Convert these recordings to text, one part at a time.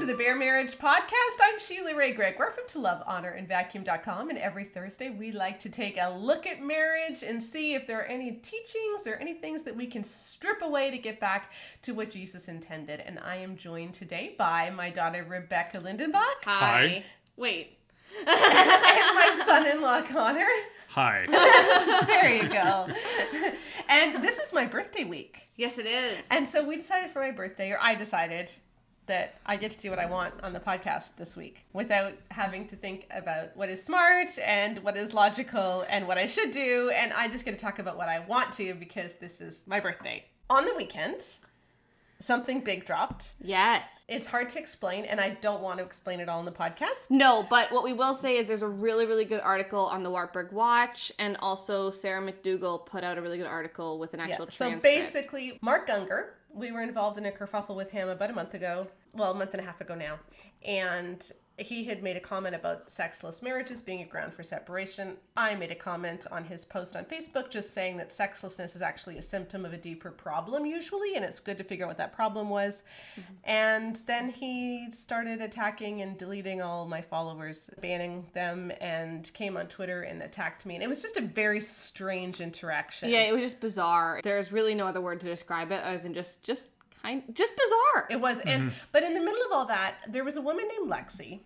the Bare Marriage Podcast. I'm Sheila Ray Gregg. We're from To Love, Honor, and Vacuum.com, and every Thursday we like to take a look at marriage and see if there are any teachings or any things that we can strip away to get back to what Jesus intended. And I am joined today by my daughter Rebecca Lindenbach. Hi. Wait. And my son-in-law Connor. Hi. There you go. And this is my birthday week. Yes, it is. And so we decided for my birthday, or I decided, that I get to do what I want on the podcast this week without having to think about what is smart and what is logical and what I should do. And I just get to talk about what I want to because this is my birthday. On the weekend, something big dropped. Yes. It's hard to explain, and I don't want to explain it all in the podcast. No, but what we will say is there's a really, really good article on the Wartburg Watch, and also Sarah McDougall put out a really good article with an actual transcript. So basically, Mark Gungor, we were involved in a kerfuffle with him about a month and a half ago now, and he had made a comment about sexless marriages being a ground for separation. I made a comment on his post on Facebook just saying that sexlessness is actually a symptom of a deeper problem usually, and it's good to figure out what that problem was. Mm-hmm. And then he started attacking and deleting all my followers, banning them, and came on Twitter and attacked me. And it was just a very strange interaction. Yeah, it was just bizarre. There's really no other word to describe it other than just bizarre. It was. And but in the middle of all that, there was a woman named Lexi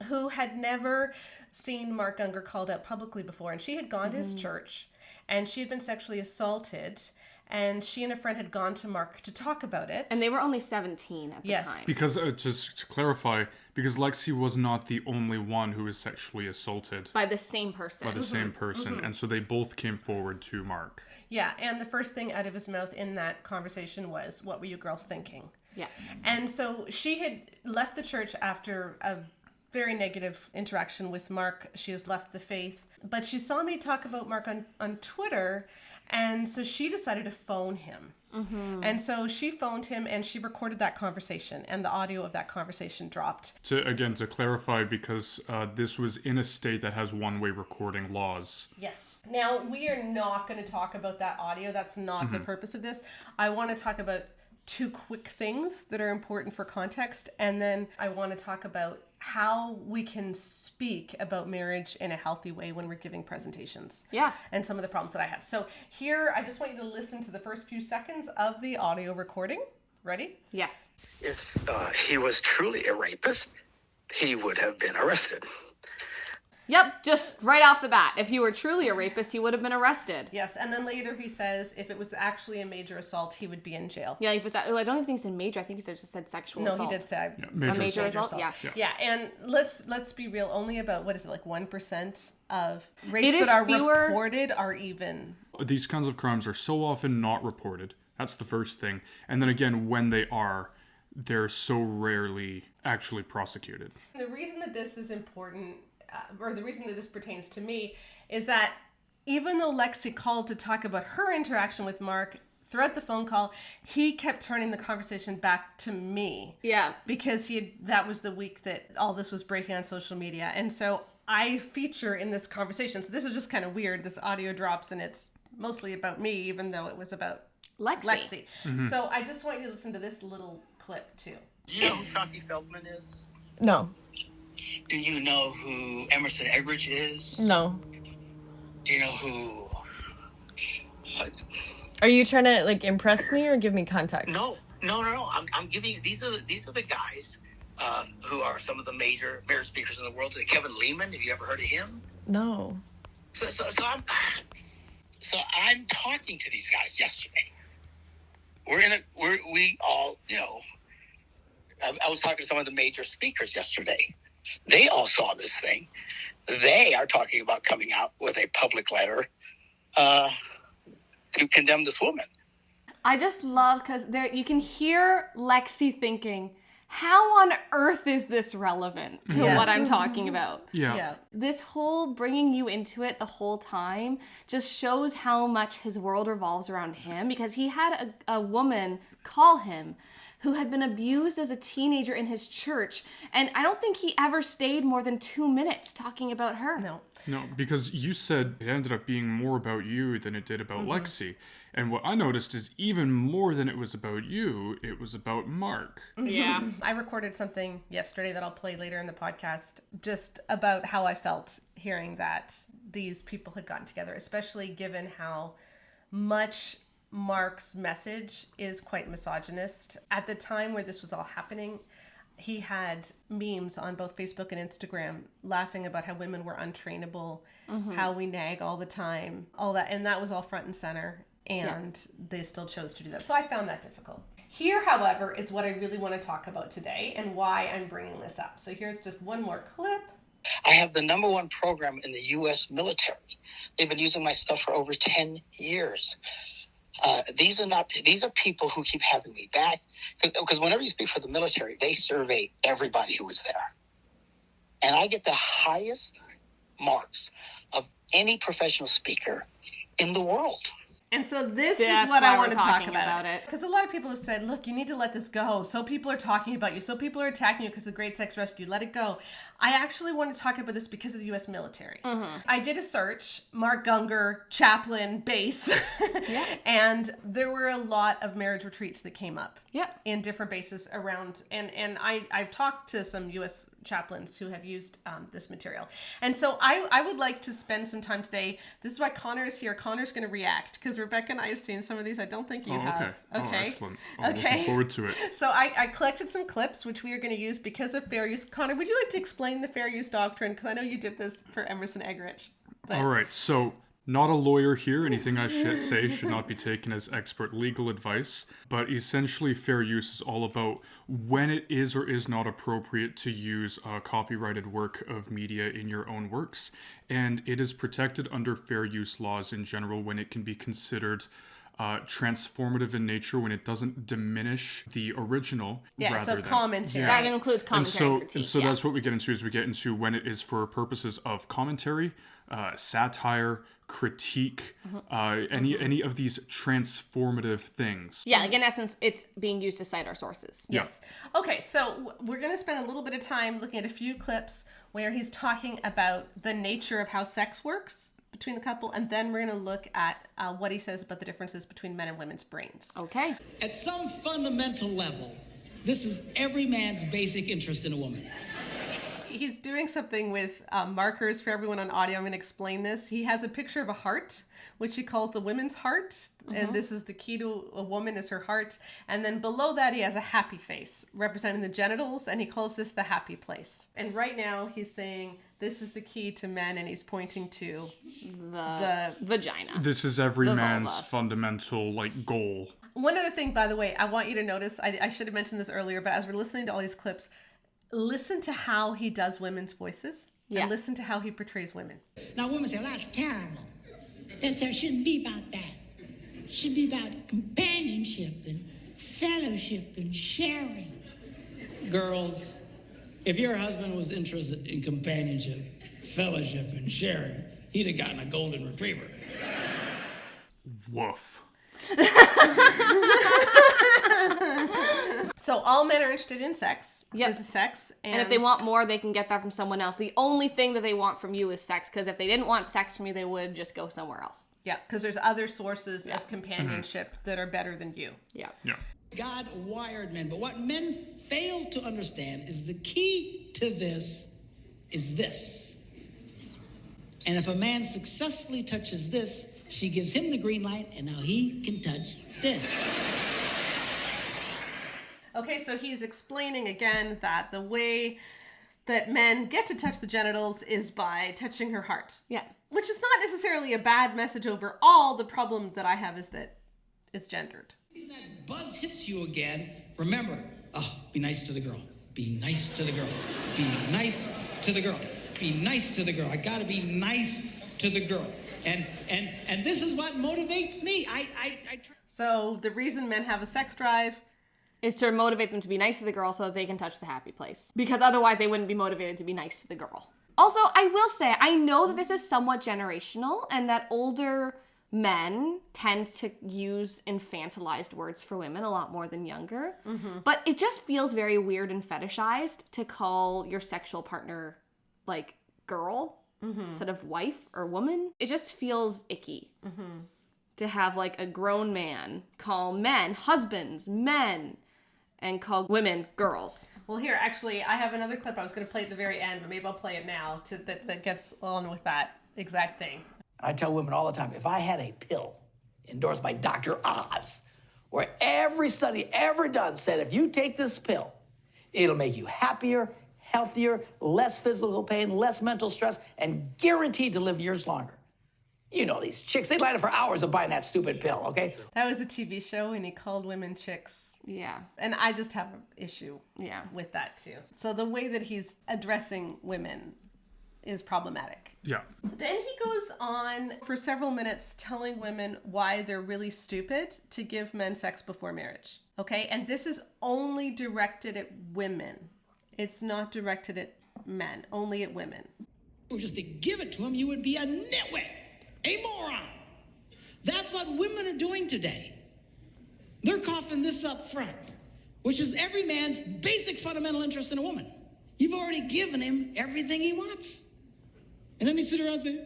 who had never seen Mark Gungor called out publicly before, and she had gone to his church, and she had been sexually assaulted, and she and a friend had gone to Mark to talk about it. And they were only 17 at the time. Because, just to clarify, because Lexi was not the only one who was sexually assaulted. By the same person. And so they both came forward to Mark. Yeah, and the first thing out of his mouth in that conversation was, "What were you girls thinking?" Yeah. And so she had left the church after a very negative interaction with Mark. She has left the faith, but she saw me talk about Mark on Twitter, and so she decided to phone him. Mm-hmm. And so she phoned him, and she recorded that conversation, and the audio of that conversation dropped. To clarify, because this was in a state that has one-way recording laws. Yes. Now, we are not going to talk about that audio. That's not the purpose of this. I want to talk about two quick things that are important for context, and then I want to talk about how we can speak about marriage in a healthy way when we're giving presentations. Yeah. And some of the problems that I have. So here, I just want you to listen to the first few seconds of the audio recording. Ready? Yes. If he was truly a rapist, he would have been arrested. Yep, just right off the bat. If he were truly a rapist, he would have been arrested. Yes, and then later he says if it was actually a major assault, he would be in jail. Yeah, if it's, I don't even think it's a major. I think he just said sexual assault. No, he did say major assault. Yeah, and let's be real. Only about 1% of rapes that are reported are even. These kinds of crimes are so often not reported. That's the first thing. And then again, when they are, they're so rarely actually prosecuted. The reason that this is important, or the reason that this pertains to me, is that even though Lexi called to talk about her interaction with Mark, throughout the phone call, he kept turning the conversation back to me. Yeah. Because that was the week that all this was breaking on social media. And so I feature in this conversation. So this is just kind of weird. This audio drops and it's mostly about me, even though it was about Lexi. Mm-hmm. So I just want you to listen to this little clip too. Do you know who Shaunti Feldhahn is? No. Do you know who Emerson Eggerichs is? No. Do you know who... Are you trying to impress me or give me context? No. I'm giving... These are the guys who are some of the major marriage speakers in the world. Kevin Lehman, have you ever heard of him? No. So I'm talking to these guys yesterday. We all, I was talking to some of the major speakers yesterday. They all saw this thing. They are talking about coming out with a public letter to condemn this woman. I just love, because you can hear Lexi thinking, how on earth is this relevant to what I'm talking about? Yeah. This whole bringing you into it the whole time just shows how much his world revolves around him, because he had a woman call him who had been abused as a teenager in his church. And I don't think he ever stayed more than 2 minutes talking about her. No, because you said it ended up being more about you than it did about Lexi. And what I noticed is even more than it was about you, it was about Mark. Yeah. I recorded something yesterday that I'll play later in the podcast just about how I felt hearing that these people had gotten together, especially given how much Mark's message is quite misogynist. At the time where this was all happening, he had memes on both Facebook and Instagram laughing about how women were untrainable, how we nag all the time, all that. And that was all front and center. And they still chose to do that. So I found that difficult. Here, however, is what I really want to talk about today and why I'm bringing this up. So here's just one more clip. I have the #1 program in the U.S. military. They've been using my stuff for over 10 years. These are people who keep having me back. Because whenever you speak for the military, they survey everybody who was there. And I get the highest marks of any professional speaker in the world. And so this That's is what why I want we're to talk talking about. about it. Because a lot of people have said, look, you need to let this go. So people are talking about you. So people are attacking you because of the Great Sex Rescue. Let it go. I actually want to talk about this because of the U.S. military. I did a search, Mark Gungor, chaplain, base. And there were a lot of marriage retreats that came up in different bases around. And I've talked to some U.S. chaplains who have used this material. And so I would like to spend some time today. This is why Connor is here. Connor's going to react because Rebecca and I have seen some of these. I don't think you have. Okay. Oh, excellent. I'm looking forward to it. So I collected some clips, which we are going to use because of fair use. Connor, would you like to explain the fair use doctrine? Because I know you did this for Emerson Eggerichs. All right. So not a lawyer here. Anything I say should not be taken as expert legal advice. But essentially, fair use is all about when it is or is not appropriate to use a copyrighted work of media in your own works. And it is protected under fair use laws in general when it can be considered transformative in nature, when it doesn't diminish the original. So commentary. That includes commentary and critique. And so that's what we get into, is we get into when it is for purposes of commentary, satire, critique, any of these transformative things. Yeah, like in essence, it's being used to cite our sources. Yes. Okay, so we're going to spend a little bit of time looking at a few clips where he's talking about the nature of how sex works between the couple, and then we're going to look at what he says about the differences between men and women's brains. Okay. At some fundamental level, this is every man's basic interest in a woman. He's doing something with markers for everyone on audio. I'm going to explain this. He has a picture of a heart, which he calls the women's heart. And this is the key to a woman, is her heart. And then below that, he has a happy face representing the genitals, and he calls this the happy place. And right now, he's saying this is the key to men, and he's pointing to the vagina. This is every The man's vulva. fundamental goal. One other thing, by the way, I want you to notice, I should have mentioned this earlier, but as we're listening to all these clips, listen to how he does women's voices. Yeah. And listen to how he portrays women. Now, women say, well, that's terrible. It shouldn't be about that. It should be about companionship and fellowship and sharing. Girls, if your husband was interested in companionship, fellowship, and sharing, he'd have gotten a golden retriever. Woof. So all men are interested in sex. Yep. This is sex. And if they want more, they can get that from someone else. The only thing that they want from you is sex, because if they didn't want sex from you, they would just go somewhere else. Yeah, because there's other sources of companionship that are better than you. Yeah. God wired men, but what men fail to understand is the key to this is this. And if a man successfully touches this, she gives him the green light, and now he can touch this. Okay, so he's explaining again that the way that men get to touch the genitals is by touching her heart. Yeah. Which is not necessarily a bad message overall. The problem that I have is that it's gendered. If that buzz hits you again, remember, be nice to the girl. Be nice to the girl. Be nice to the girl. Be nice to the girl. I gotta be nice to the girl. And this is what motivates me. So the reason men have a sex drive Is to motivate them to be nice to the girl so that they can touch the happy place. Because otherwise they wouldn't be motivated to be nice to the girl. Also, I will say, I know that this is somewhat generational and that older men tend to use infantilized words for women a lot more than younger. But it just feels very weird and fetishized to call your sexual partner like girl instead of wife or woman. It just feels icky to have like a grown man call men husbands, men, and call women girls. Well, here, actually, I have another clip I was going to play at the very end, but maybe I'll play it now that gets on with that exact thing. I tell women all the time, if I had a pill endorsed by Dr. Oz, where every study ever done said if you take this pill, it'll make you happier, healthier, less physical pain, less mental stress, and guaranteed to live years longer. You know these chicks, they line up for hours of buying that stupid pill, okay? That was a TV show, and he called women chicks. Yeah. And I just have an issue Yeah. with that, too. So the way that he's addressing women is problematic. Yeah. Then he goes on for several minutes telling women why they're really stupid to give men sex before marriage. Okay? And this is only directed at women. It's not directed at men, only at women. Just to give it to him, you would be a nitwit, a moron. That's what women are doing today. They're coughing this up front, which is every man's basic fundamental interest in a woman. You've already given him everything he wants. And then he sit around and say,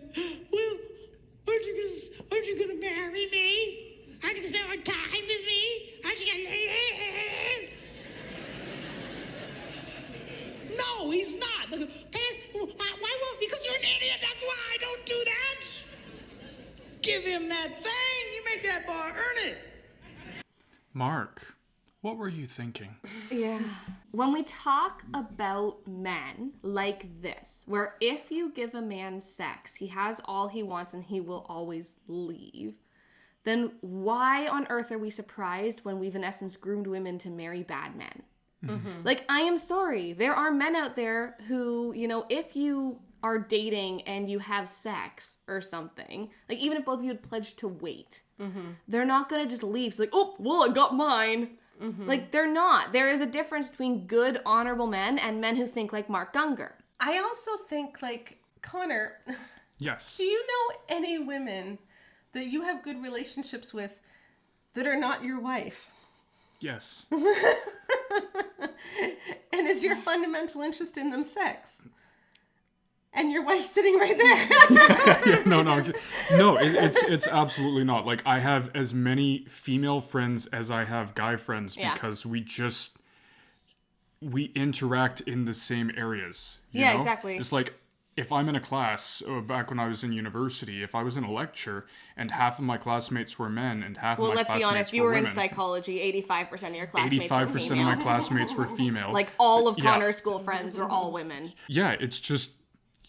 well, aren't you gonna marry me? Aren't you gonna spend more time with me? Aren't you gonna live? No, he's not. Why won't? Because you're an idiot, that's why. Don't do that. Give him that thing. You make that bar earn it. Mark, what were you thinking? Yeah. When we talk about men like this, where if you give a man sex, he has all he wants and he will always leave, then why on earth are we surprised when we've in essence groomed women to marry bad men? Like, I am sorry. There are men out there who, you know, if you are dating and you have sex or something, like even if both of you had pledged to wait, they're not going to just leave. It's like, oh, well, I got mine. Like, they're not. There is a difference between good, honorable men and men who think like Mark Gungor. I also think, like, Connor, Yes. do you know any women that you have good relationships with that are not your wife? Yes. And is your fundamental interest in them sex? And your wife's sitting right there. Yeah, no, it's absolutely not. Like, I have as many female friends as I have guy friends because we interact in the same areas. You know? Exactly. It's like, if I'm in a class, back when I was in university, if I was in a lecture and half of my classmates were men and half of my classmates were women. Well, let's be honest, you were in psychology, 85% of your classmates were 85% female. of my classmates were female. Like, all of Connor's school friends were all women. Yeah, it's just,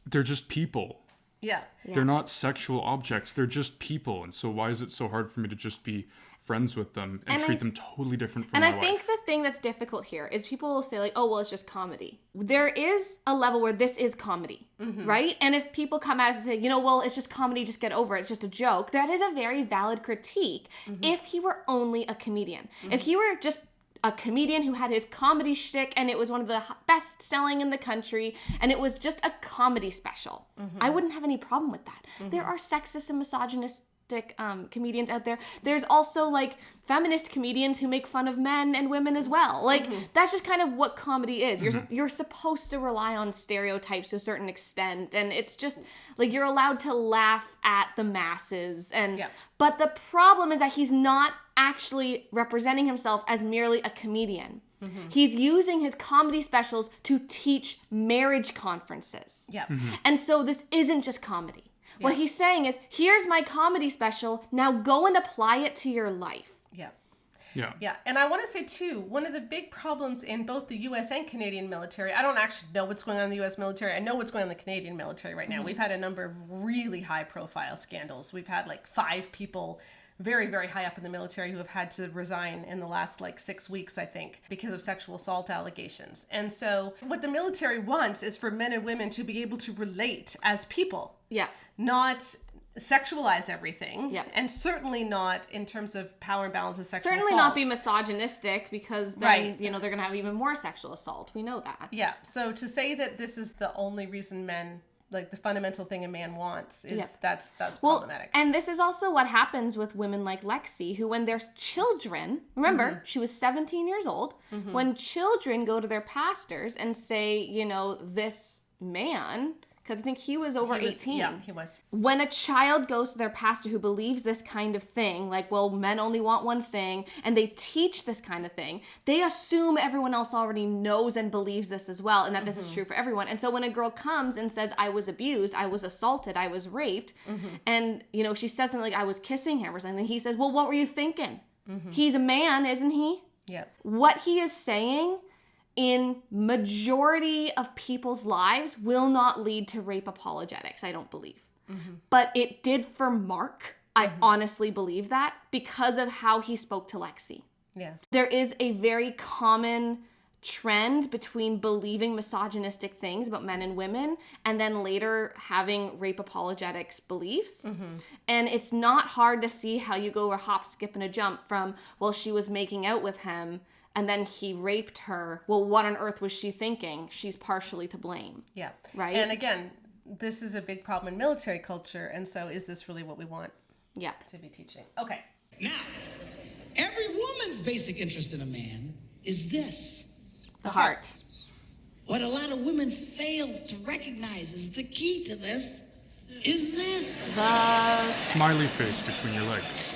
they're just people. Yeah. They're not sexual objects. They're just people. And so why is it so hard for me to just be friends with them and treat them totally different from my wife? And I think the thing that's difficult here is people will say like, oh, well, it's just comedy. There is a level where this is comedy, right? And if people come at us and say, you know, well, it's just comedy, just get over it, it's just a joke, that is a very valid critique if he were only a comedian. If he were just a comedian who had his comedy shtick and it was one of the best selling in the country and it was just a comedy special, I wouldn't have any problem with that. There are sexist and misogynistic comedians out there. There's also like feminist comedians who make fun of men and women as well. Like that's just kind of what comedy is. You're supposed to rely on stereotypes to a certain extent, and it's just like you're allowed to laugh at the masses. And but the problem is that he's not actually representing himself as merely a comedian. He's using his comedy specials to teach marriage conferences. And so this isn't just comedy. What he's saying is, here's my comedy special, now go and apply it to your life. Yeah. And I want to say, too, one of the big problems in both the U.S. and Canadian military, I don't actually know what's going on in the U.S. military. I know what's going on in the Canadian military right now. We've had a number of really high-profile scandals. We've had, like, 5 people very, very high up in the military who have had to resign in the last, 6 weeks, I think, because of sexual assault allegations. And so what the military wants is for men and women to be able to relate as people. Not sexualize everything, and certainly not in terms of power and balance of sexual assault. Not be misogynistic, because then they're going to have even more sexual assault. We know that. So to say that this is the only reason men like the fundamental thing a man wants is Yep. that's Well, problematic. and this is also what happens with women like Lexi, who when their children, remember, she was 17 years old, when children go to their pastors and say, you know, this man, because I think he was over 18. Yeah, he was. When a child goes to their pastor who believes this kind of thing, like, well, men only want one thing, and they teach this kind of thing, they assume everyone else already knows and believes this as well, and that this is true for everyone. And so when a girl comes and says, I was abused, I was assaulted, I was raped, and, you know, she says something like, I was kissing him or something, he says, well, what were you thinking? He's a man, isn't he? Yeah. What he is saying in majority of people's lives will not lead to rape apologetics, I don't believe. But it did for Mark. I honestly believe that because of how he spoke to Lexi. Yeah. There is a very common trend between believing misogynistic things about men and women and then later having rape apologetics beliefs. And it's not hard to see how you go a hop, skip, and a jump from, well, she was making out with him and then he raped her. Well, what on earth was she thinking? She's partially to blame. Yeah. Right? And again, this is a big problem in military culture, and so is this really what we want Yeah. to be teaching? Okay. Now, every woman's basic interest in a man is this. The heart. What a lot of women fail to recognize is the key to this is this. The Smiley face between your legs.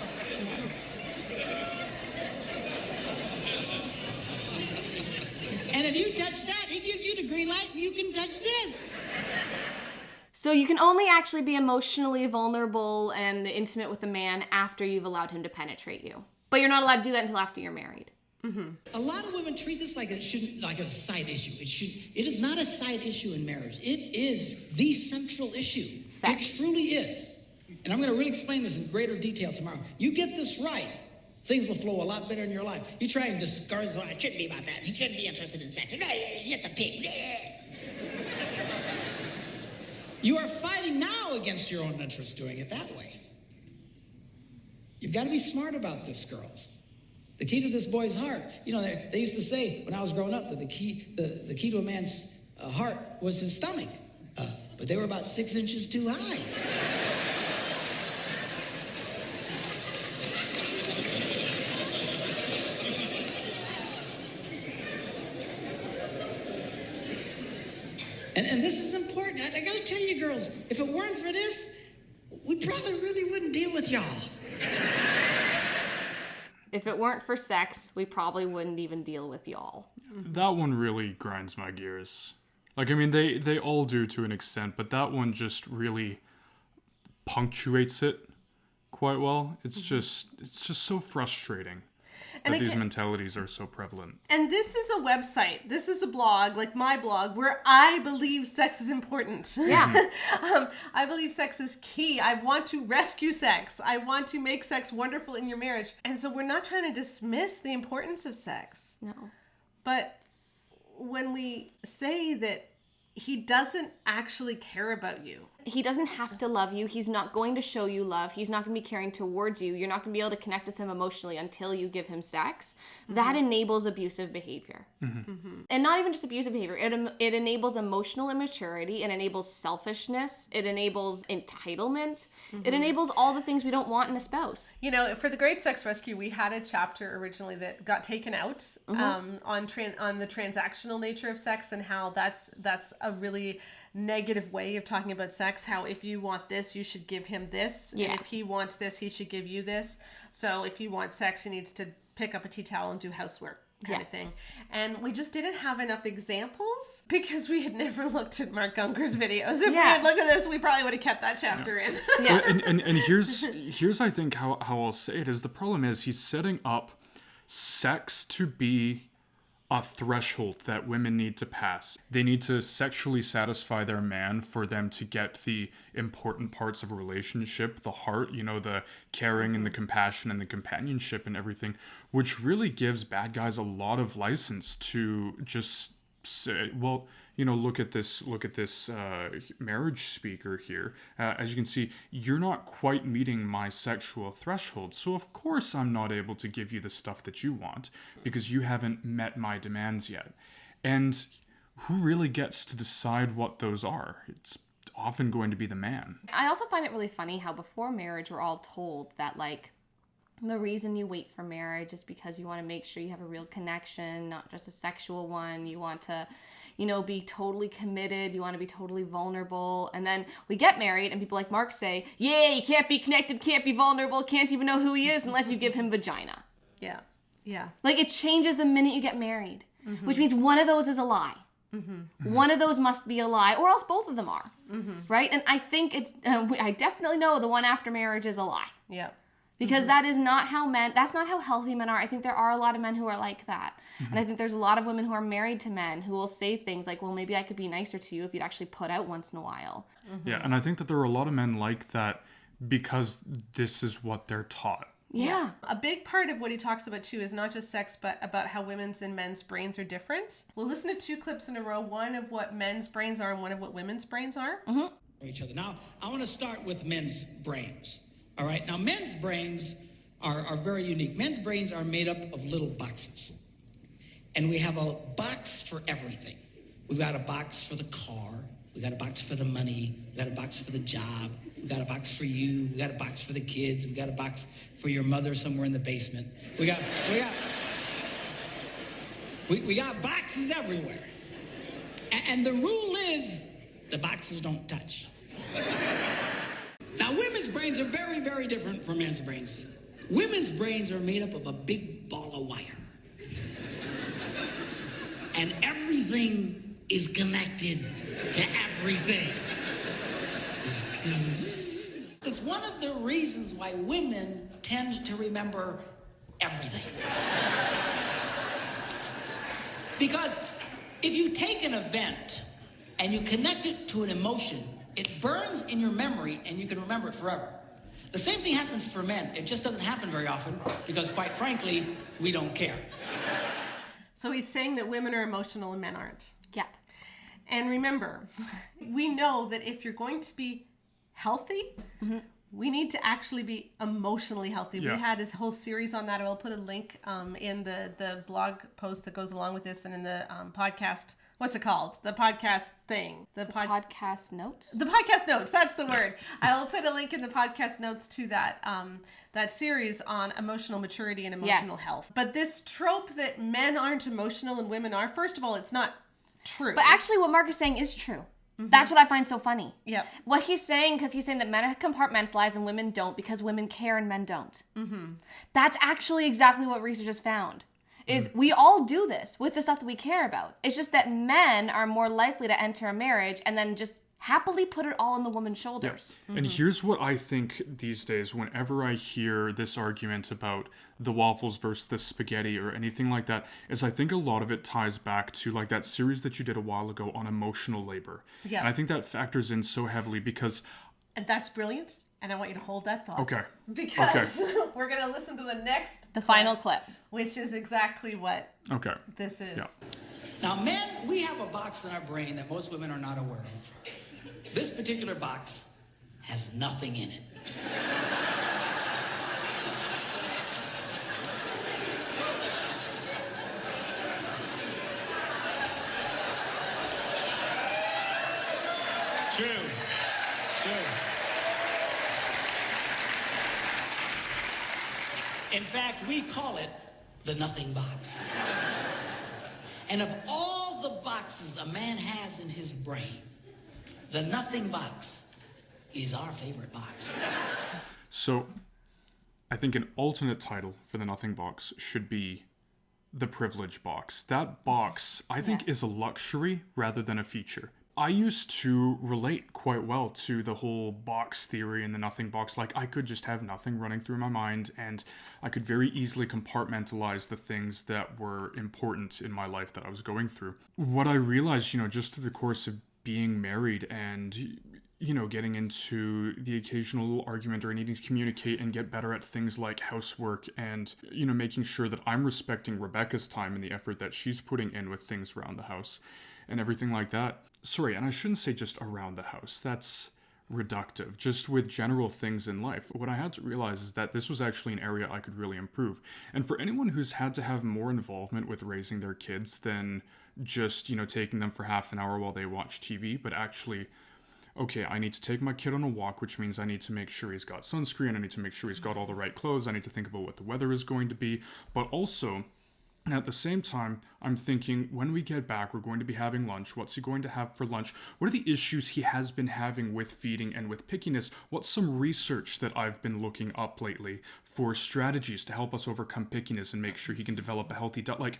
And if you touch that, he gives you the green light and you can touch this. So you can only actually be emotionally vulnerable and intimate with a man after you've allowed him to penetrate you. But you're not allowed to do that until after you're married. A lot of women treat this like it shouldn't, like a side issue. It is not a side issue in marriage. It is the central issue. Sex. It truly is. And I'm going to really explain this in greater detail tomorrow. You get this right, things will flow a lot better in your life. You try and discard, oh, it shouldn't be about that. He shouldn't be interested in sex. He's just a pig. You are fighting now against your own interests doing it that way. You've got to be smart about this, girls. The key to this boy's heart, you know, they used to say when I was growing up that the key to a man's heart was his stomach, but they were about 6 inches too high. And this is important. I got to tell you, girls, if it weren't for this, we probably really wouldn't deal with y'all. If it weren't for sex, we probably wouldn't even deal with y'all. That one really grinds my gears. Like, I mean, they all do to an extent, but that one just really punctuates it quite well. It's just so frustrating And that these again- mentalities are so prevalent. And this is a website. This is a blog, like my blog, where I believe sex is important. Yeah. I believe sex is key. I want to rescue sex. I want to make sex wonderful in your marriage. And so we're not trying to dismiss the importance of sex. No. But when we say that he doesn't actually care about you, He doesn't have to love you. He's not going to show you love. He's not going to be caring towards you. You're not going to be able to connect with him emotionally until you give him sex. That enables abusive behavior. And not even just abusive behavior. It enables emotional immaturity. It enables selfishness. It enables entitlement. It enables all the things we don't want in a spouse. you know, for the Great Sex Rescue, we had a chapter originally that got taken out on the transactional nature of sex and how that's a really negative way of talking about sex. How if you want this, you should give him this. Yeah. And if he wants this, he should give you this. So if you want sex, he needs to pick up a tea towel and do housework kind of thing. And we just didn't have enough examples because we had never looked at Mark Gungor's videos. If we had looked at this, we probably would have kept that chapter in. And here's I think how I'll say it is the problem is he's setting up sex to be a threshold that women need to pass. They need to sexually satisfy their man for them to get the important parts of a relationship, the heart, you know, the caring and the compassion and the companionship and everything, which really gives bad guys a lot of license to just say, well, you know, look at this marriage speaker here. As you can see, you're not quite meeting my sexual threshold. So of course I'm not able to give you the stuff that you want because you haven't met my demands yet. And who really gets to decide what those are? It's often going to be the man. I also find it really funny how before marriage we're all told that like the reason you wait for marriage is because you want to make sure you have a real connection, not just a sexual one. You want to, you know, be totally committed. You want to be totally vulnerable. And then we get married and people like Mark say, yeah, you can't be connected, can't be vulnerable, can't even know who he is unless you give him vagina. Yeah. Yeah. Like it changes the minute you get married, which means one of those is a lie. One of those must be a lie, or else both of them are. Right? And I think it's, I definitely know the one after marriage is a lie. Yeah. Because that is not how that's not how healthy men are. I think there are a lot of men who are like that. And I think there's a lot of women who are married to men who will say things like, well, maybe I could be nicer to you if you'd actually put out once in a while. Yeah, and I think that there are a lot of men like that because this is what they're taught. Yeah. A big part of what he talks about too is not just sex, but about how women's and men's brains are different. We'll listen to 2 clips in a row, one of what men's brains are and one of what women's brains are. Each other. Now, I want to start with men's brains. All right. Now, men's brains are very unique. Men's brains are made up of little boxes. And we have a box for everything. We've got a box for the car. We got a box for the money. We got a box for the job. We got a box for you. We got a box for the kids. We got a box for your mother somewhere in the basement. We got boxes everywhere. And the rule is the boxes don't touch. Now, women's brains are very, very different from men's brains. Women's brains are made up of a big ball of wire. And everything is connected to everything. It's one of the reasons why women tend to remember everything. Because if you take an event and you connect it to an emotion, it burns in your memory and you can remember it forever. The same thing happens for men. It just doesn't happen very often because, quite frankly, we don't care. So he's saying that women are emotional and men aren't. Yep. And remember, we know that if you're going to be healthy, we need to actually be emotionally healthy. Yeah. We had this whole series on that. I will put a link in the blog post that goes along with this and in the podcast. What's it called? The podcast thing. The podcast notes? The podcast notes. That's the word. I'll put a link in the podcast notes to that that series on emotional maturity and emotional health. But this trope that men aren't emotional and women are, first of all, it's not true. But actually what Mark is saying is true. That's what I find so funny. Yep. What he's saying, because he's saying that men are compartmentalized and women don't because women care and men don't. That's actually exactly what research has found. Is we all do this with the stuff that we care about. It's just that men are more likely to enter a marriage and then just happily put it all on the woman's shoulders. And here's what I think these days, whenever I hear this argument about the waffles versus the spaghetti or anything like that, is I think a lot of it ties back to like that series that you did a while ago on emotional labor. Yeah. And I think that factors in so heavily because... And that's brilliant. And I want you to hold that thought. Okay. Because we're going to listen to The final clip. which is exactly what this is. Yeah. Now, men, we have a box in our brain that most women are not aware of. This particular box has nothing in it. It's true. It's true. In fact, we call it the nothing box. And of all the boxes a man has in his brain, the nothing box is our favorite box. So, I think an alternate title for the nothing box should be the privilege box. That box, I think, is a luxury rather than a feature. I used to relate quite well to the whole box theory and the nothing box. Like, I could just have nothing running through my mind, and I could very easily compartmentalize the things that were important in my life that I was going through. What I realized, just through the course of being married and, getting into the occasional little argument or needing to communicate and get better at things like housework and, making sure that I'm respecting Rebecca's time and the effort that she's putting in with things around the house and everything like that. Sorry, and I shouldn't say just around the house. That's reductive. Just with general things in life. What I had to realize is that this was actually an area I could really improve. And for anyone who's had to have more involvement with raising their kids than just, taking them for half an hour while they watch TV, but actually okay, I need to take my kid on a walk, which means I need to make sure he's got sunscreen, I need to make sure he's got all the right clothes, I need to think about what the weather is going to be, but also, and at the same time, I'm thinking, when we get back, we're going to be having lunch. What's he going to have for lunch? What are the issues he has been having with feeding and with pickiness? What's some research that I've been looking up lately for strategies to help us overcome pickiness and make sure he can develop a healthy diet? Like,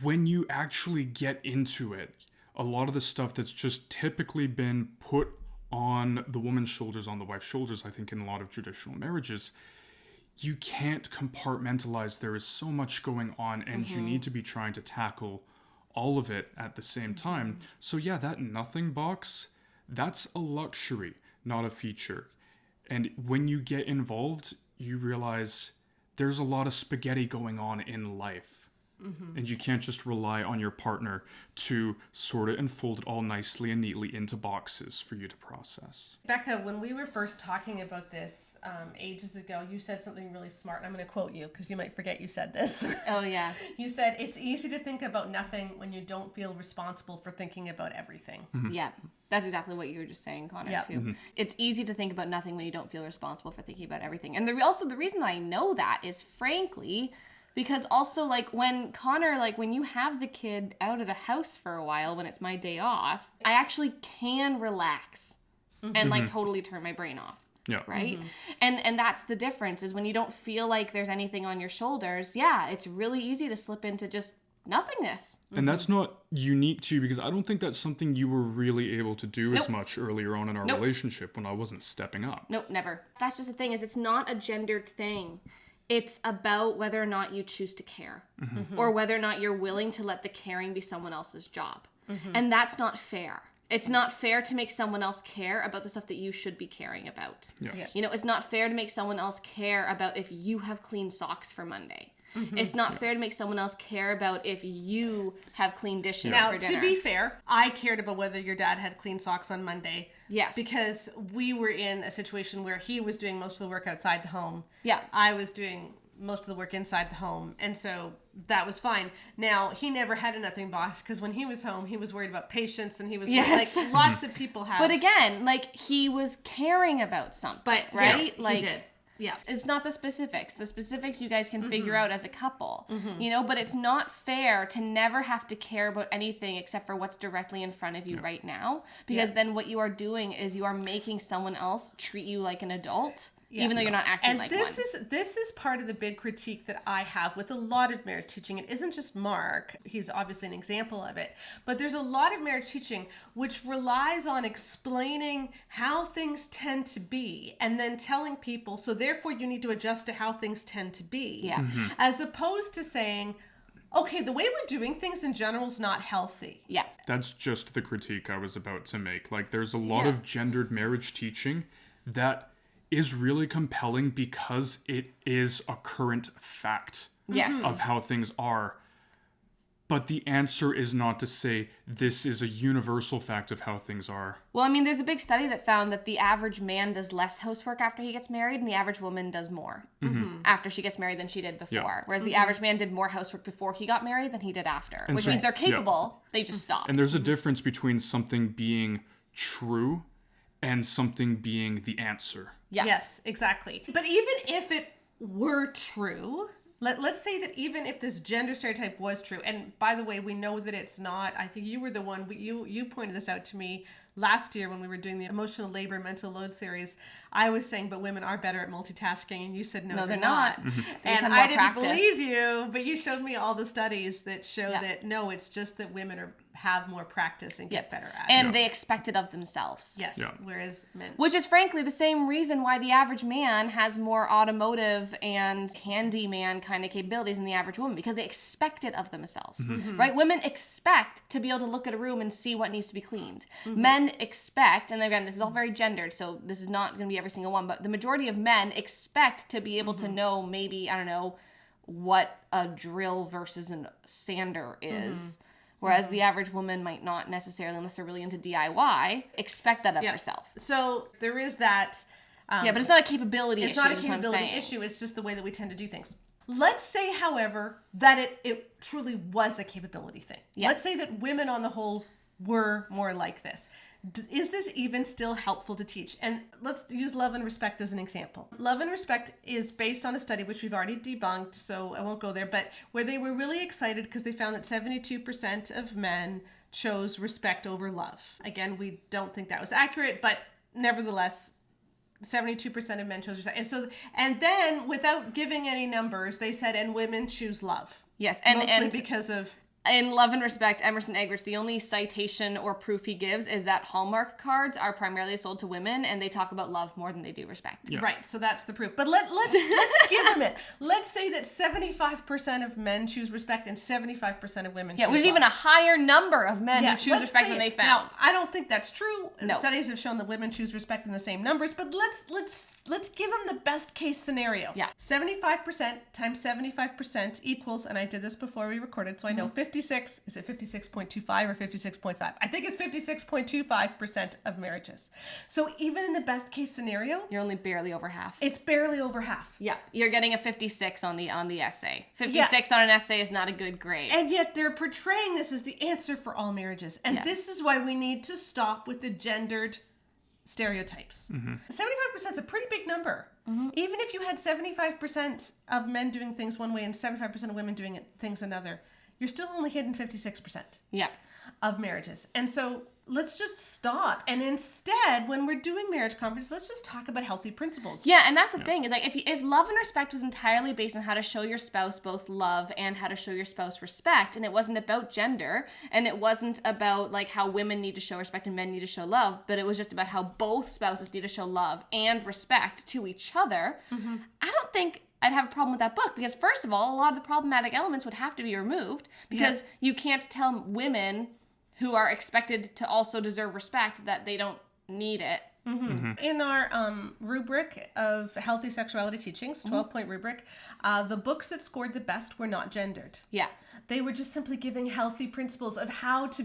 when you actually get into it, a lot of the stuff that's just typically been put on the woman's shoulders, on the wife's shoulders, I think in a lot of traditional marriages, you can't compartmentalize. There is so much going on, and you need to be trying to tackle all of it at the same time. So yeah, that nothing box, that's a luxury, not a feature. And when you get involved, you realize there's a lot of spaghetti going on in life. And you can't just rely on your partner to sort it and fold it all nicely and neatly into boxes for you to process. Becca, when we were first talking about this ages ago, you said something really smart, and I'm going to quote you because you might forget you said this. Oh, yeah. You said, it's easy to think about nothing when you don't feel responsible for thinking about everything. Yeah. That's exactly what you were just saying, Connor, too. It's easy to think about nothing when you don't feel responsible for thinking about everything. And also the reason I know that is, frankly, because also, like, when Connor, like, when you have the kid out of the house for a while, when it's my day off, I actually can relax and, like, totally turn my brain off. Yeah. Right? And that's the difference, is when you don't feel like there's anything on your shoulders, yeah, it's really easy to slip into just nothingness. And that's not unique to you, because I don't think that's something you were really able to do as much earlier on in our relationship when I wasn't stepping up. Nope, never. That's just the thing, is it's not a gendered thing. It's about whether or not you choose to care, or whether or not you're willing to let the caring be someone else's job. And that's not fair. It's not fair to make someone else care about the stuff that you should be caring about. Yeah. You know, it's not fair to make someone else care about if you have clean socks for Monday. It's not fair to make someone else care about if you have clean dishes for dinner. Now, to be fair, I cared about whether your dad had clean socks on Monday. Yes. Because we were in a situation where he was doing most of the work outside the home. Yeah. I was doing most of the work inside the home. And so that was fine. Now, he never had a nothing box, because when he was home, he was worried about patients, and he was Yes. like, lots of people have. But again, like, he was caring about something, But right? yes, Like, he did. Yeah. It's not the specifics. The specifics you guys can figure out as a couple, you know, but it's not fair to never have to care about anything except for what's directly in front of you right now, because then what you are doing is you are making someone else treat you like an adult. Even though you're not acting like one. And this is part of the big critique that I have with a lot of marriage teaching. It isn't just Mark. He's obviously an example of it. But there's a lot of marriage teaching which relies on explaining how things tend to be, and then telling people, so therefore you need to adjust to how things tend to be. Yeah. As opposed to saying, okay, the way we're doing things in general is not healthy. Yeah. That's just the critique I was about to make. Like, there's a lot of gendered marriage teaching that is really compelling because it is a current fact of how things are. But the answer is not to say this is a universal fact of how things are. Well, I mean, there's a big study that found that the average man does less housework after he gets married, and the average woman does more after she gets married than she did before. Yeah. Whereas the average man did more housework before he got married than he did after, which means they're capable. They just stop. And there's a difference between something being true and something being the answer. Yeah. Yes, exactly. But even if it were true, let's say that even if this gender stereotype was true, and by the way, we know that it's not. I think you were the one, you pointed this out to me last year when we were doing the emotional labor, mental load series. I was saying, but women are better at multitasking, and you said, no, they're not. And I didn't believe you, but you showed me all the studies that show that, no, it's just that women have more practice and get better at it. And they expect it of themselves. Yes, whereas men... Which is frankly the same reason why the average man has more automotive and handyman kind of capabilities than the average woman, because they expect it of themselves, right? Women expect to be able to look at a room and see what needs to be cleaned. Men expect, and again, this is all very gendered, so this is not going to be every single one, but the majority of men expect to be able to know maybe, I don't know, what a drill versus a sander is. Whereas the average woman might not necessarily, unless they're really into DIY, expect that of herself. So there is that. But it's not a capability issue. It's not a capability issue. It's just the way that we tend to do things. Let's say, however, that it truly was a capability thing. Yeah. Let's say that women on the whole were more like this. is this even still helpful to teach? And let's use love and respect as an example. Love and respect is based on a study which we've already debunked, so I won't go there, but where they were really excited because they found that 72% of men chose respect over love. Again, we don't think that was accurate, but nevertheless, 72% of men chose respect. And then without giving any numbers, they said, and women choose love. Yes, mostly because of... In Love and Respect, Emerson Eggerichs, the only citation or proof he gives is that Hallmark cards are primarily sold to women, and they talk about love more than they do respect. Yeah. Right, so that's the proof. But let's give them it. Let's say that 75% of men choose respect and 75% of women choose which is love. even a higher number of men who choose respect than they found. Now, I don't think that's true. No. Studies have shown that women choose respect in the same numbers, but let's give them the best case scenario. Yeah. 75% times 75% equals, and I did this before we recorded, so I know 56, is it 56.25 or 56.5? I think it's 56.25% of marriages. So even in the best case scenario, you're only barely over half. It's barely over half. Yeah, you're getting a 56 on the essay. 56 on an essay is not a good grade. And yet they're portraying this as the answer for all marriages. And this is why we need to stop with the gendered stereotypes. 75% is a pretty big number. Even if you had 75% of men doing things one way and 75% of women doing things another, you're still only hitting 56% of marriages. And so let's just stop. And instead, when we're doing marriage conferences, let's just talk about healthy principles. Yeah, and that's the thing, is like if love and respect was entirely based on how to show your spouse both love and how to show your spouse respect, and it wasn't about gender, and it wasn't about like how women need to show respect and men need to show love, but it was just about how both spouses need to show love and respect to each other, I don't think I'd have a problem with that book, because first of all, a lot of the problematic elements would have to be removed, because you can't tell women who are expected to also deserve respect that they don't need it. In our rubric of healthy sexuality teachings, 12-point rubric, the books that scored the best were not gendered. Yeah. They were just simply giving healthy principles of how to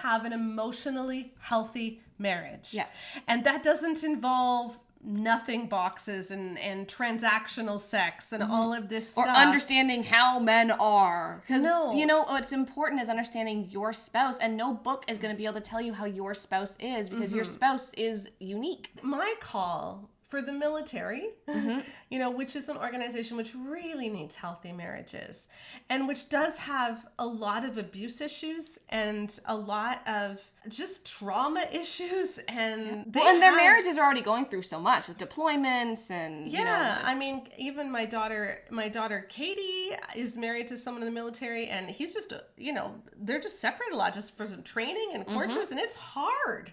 have an emotionally healthy marriage. Yeah. And that doesn't involve nothing boxes and transactional sex and all of this stuff. Or understanding how men are. Because, you know, what's important is understanding your spouse, and no book is going to be able to tell you how your spouse is, because your spouse is unique. My call for the military, you know, which is an organization which really needs healthy marriages and which does have a lot of abuse issues and a lot of just trauma issues, and their marriages are already going through so much with deployments and you know, I mean, even my daughter Katie is married to someone in the military, and he's just you know, they're just separated a lot just for some training and courses, and it's hard.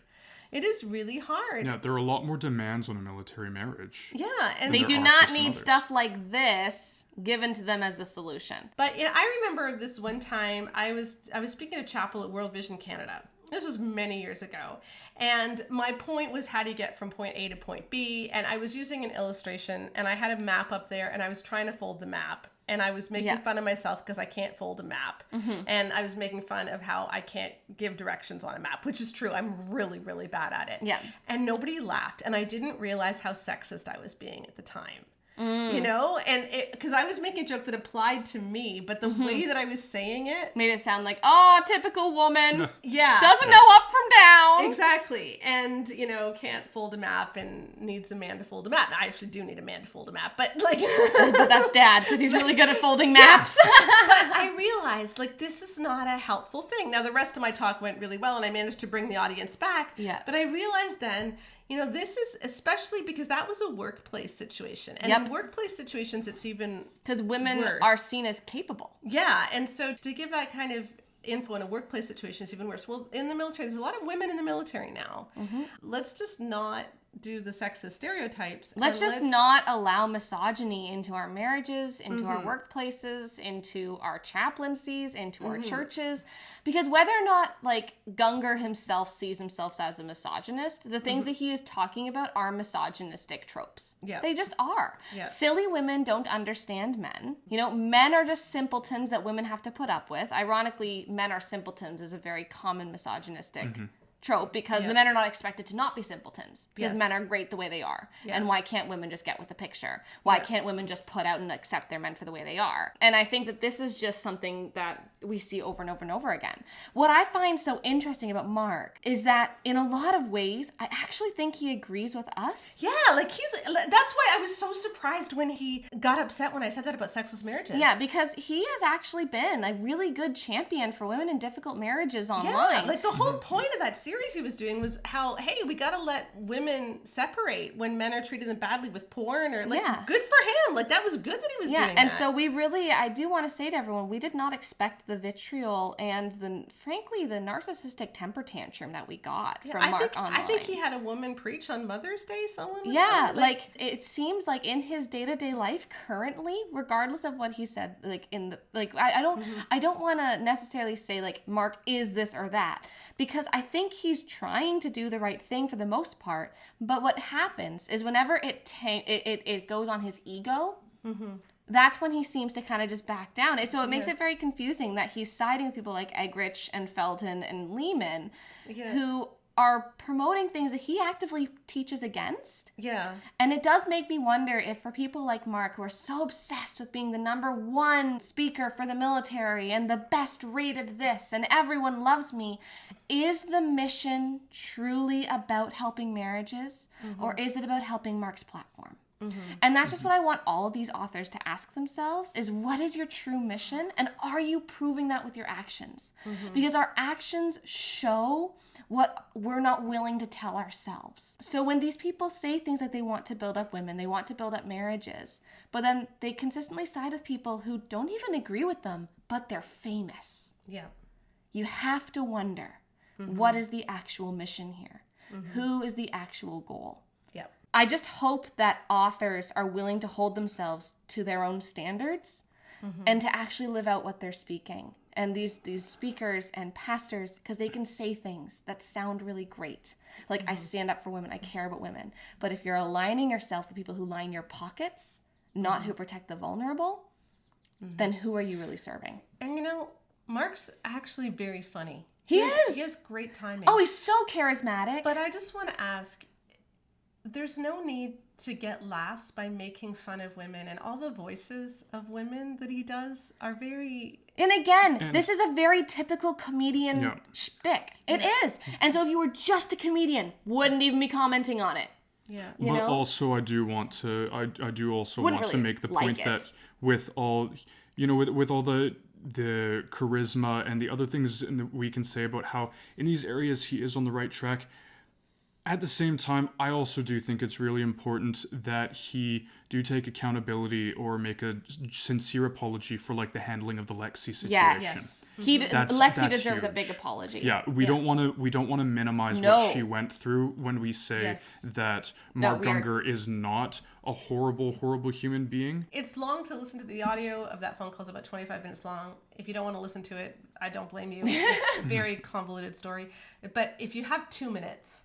It is really hard. Yeah, there are a lot more demands on a military marriage. Yeah, and they do not need stuff like this given to them as the solution. But you know, I remember this one time I was speaking at a chapel at World Vision Canada. This was many years ago. And my point was how do you get from point A to point B? And I was using an illustration, and I had a map up there, and I was trying to fold the map. And I was making fun of myself because I can't fold a map. And I was making fun of how I can't give directions on a map, which is true. I'm really, really bad at it. Yeah. And nobody laughed. And I didn't realize how sexist I was being at the time. You know, and because I was making a joke that applied to me, but the way that I was saying it made it sound like, oh, typical woman. Yeah. Doesn't know up from down. Exactly. And, you know, can't fold a map and needs a man to fold a map. I actually do need a man to fold a map, but like. But that's Dad, because he's really good at folding maps. But I realized, like, this is not a helpful thing. Now, the rest of my talk went really well, and I managed to bring the audience back. Yeah. But I realized then, you know, this is especially because that was a workplace situation. And in workplace situations, it's even because women worse. Are seen as capable. Yeah. And so to give that kind of info in a workplace situation is even worse. Well, in the military, there's a lot of women in the military now. Let's just not do the sexist stereotypes. Let's just not allow misogyny into our marriages, into our workplaces, into our chaplaincies, into our churches. Because whether or not, like, Gungor himself sees himself as a misogynist, the things that he is talking about are misogynistic tropes. Yeah. They just are. Yeah. Silly women don't understand men. You know, men are just simpletons that women have to put up with. Ironically, men are simpletons is a very common misogynistic trope because Yeah. the men are not expected to not be simpletons because Yes. men are great the way they are. Yeah. And why can't women just get with the picture? Why can't women just put out and accept their men for the way they are? And I think that this is just something that we see over and over and over again. What I find so interesting about Mark is that in a lot of ways, I actually think he agrees with us. Yeah, like that's why I was so surprised when he got upset when I said that about sexless marriages. Yeah, because he has actually been a really good champion for women in difficult marriages online. Yeah, like the whole point of that series he was doing was how, hey, we gotta let women separate when men are treating them badly with porn or like, good for him. Like that was good that he was doing that. And so I do want to say to everyone, we did not expect the vitriol and frankly, the narcissistic temper tantrum that we got from Mark online. I think he had a woman preach on Mother's Day, someone was Yeah, telling, like it seems like in his day-to-day life currently, regardless of what he said, like in the, like, I don't want to necessarily say like Mark is this or that, because I think he's trying to do the right thing for the most part, but what happens is whenever it goes on his ego, that's when he seems to kind of just back down. And so it makes it very confusing that he's siding with people like Eggerichs and Feldhahn and Lehman, who are promoting things that he actively teaches against. Yeah. And it does make me wonder if for people like Mark, who are so obsessed with being the #1 speaker for the military and the best rated this and everyone loves me, is the mission truly about helping marriages or is it about helping Mark's platform? And that's just what I want all of these authors to ask themselves is, what is your true mission? And are you proving that with your actions? Because our actions show what we're not willing to tell ourselves. So when these people say things like they want to build up women, they want to build up marriages, but then they consistently side with people who don't even agree with them, but they're famous. Yeah. You have to wonder, what is the actual mission here? Who is the actual goal? Yeah. I just hope that authors are willing to hold themselves to their own standards and to actually live out what they're speaking. And these speakers and pastors, because they can say things that sound really great. Like, I stand up for women, I care about women. But if you're aligning yourself with people who line your pockets, not who protect the vulnerable, then who are you really serving? And you know, Mark's actually very funny. He is. He has great timing. Oh, he's so charismatic. But I just want to ask, there's no need to get laughs by making fun of women, and all the voices of women that he does are very... And again, this is a very typical comedian shtick. It is. And so if you were just a comedian, wouldn't even be commenting on it. Yeah. You But know? also, I do also Wouldn't want to really make the like point it. that with all, with all the charisma and the other things we can say about how in these areas he is on the right track. At the same time, I also do think it's really important that he do take accountability or make a sincere apology for like the handling of the Lexi situation. Yes. Lexi That's deserves a huge. big apology. Yeah, we don't want to minimize No. what she went through when we say that Mark Gungor is not a horrible human being. It's long to listen to the audio of that phone call. It's about 25 minutes long. If you don't want to listen to it, I don't blame you. It's a very convoluted story. But if you have 2 minutes...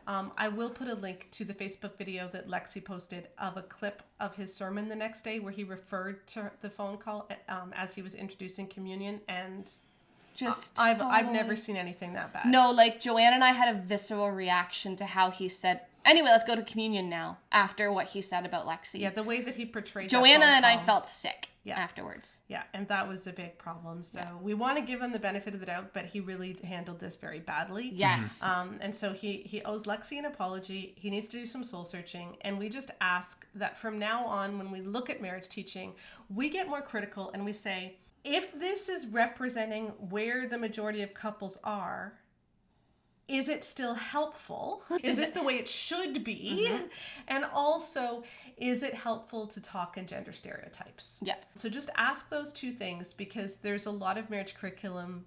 I will put a link to the Facebook video that Lexi posted of a clip of his sermon the next day where he referred to the phone call as he was introducing communion, and I've never seen anything that bad. No, like Joanne and I had a visceral reaction to how he said, anyway, let's go to communion now, after what he said about Lexi. Yeah, the way that he portrayed Joanna that phone and I call. felt sick afterwards. Yeah, and that was a big problem. So we want to give him the benefit of the doubt, but he really handled this very badly. Yes. And so he owes Lexi an apology. He needs to do some soul searching. And we just ask that from now on, when we look at marriage teaching, we get more critical and we say, if this is representing where the majority of couples are, is it still helpful? Is this the way it should be? And also, is it helpful to talk in gender stereotypes? Yep. So just ask those 2 things, because there's a lot of marriage curriculum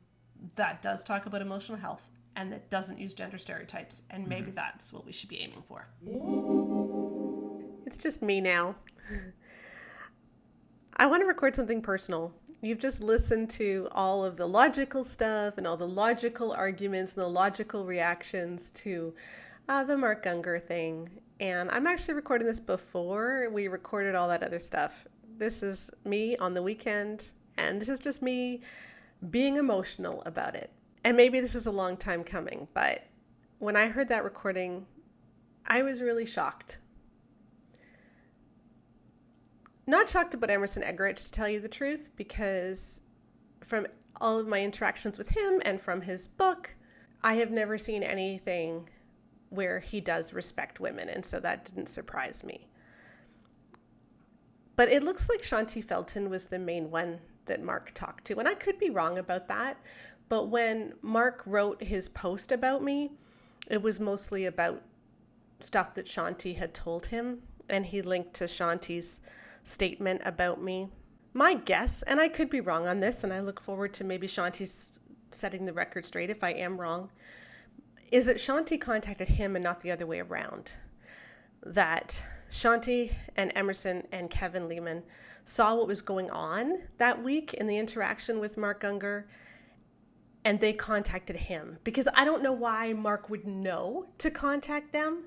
that does talk about emotional health and that doesn't use gender stereotypes. And maybe that's what we should be aiming for. It's just me now. I want to record something personal. You've just listened to all of the logical stuff and all the logical arguments and the logical reactions to the Mark Gungor thing. And I'm actually recording this before we recorded all that other stuff. This is me on the weekend, and this is just me being emotional about it. And maybe this is a long time coming, but when I heard that recording, I was really shocked. Not shocked about Emerson Eggerichs, to tell you the truth, because from all of my interactions with him and from his book, I have never seen anything where he does respect women, and so that didn't surprise me. But it looks like Shaunti Feldhahn was the main one that Mark talked to, and I could be wrong about that, but when Mark wrote his post about me, it was mostly about stuff that Shaunti had told him, and he linked to Shaunti's statement about me. My guess, and I could be wrong on this, and I look forward to maybe Shaunti's setting the record straight if I am wrong, is that Shaunti contacted him and not the other way around. That Shaunti and Emerson and Kevin Lehman saw what was going on that week in the interaction with Mark Gungor, and they contacted him. Because I don't know why Mark would know to contact them,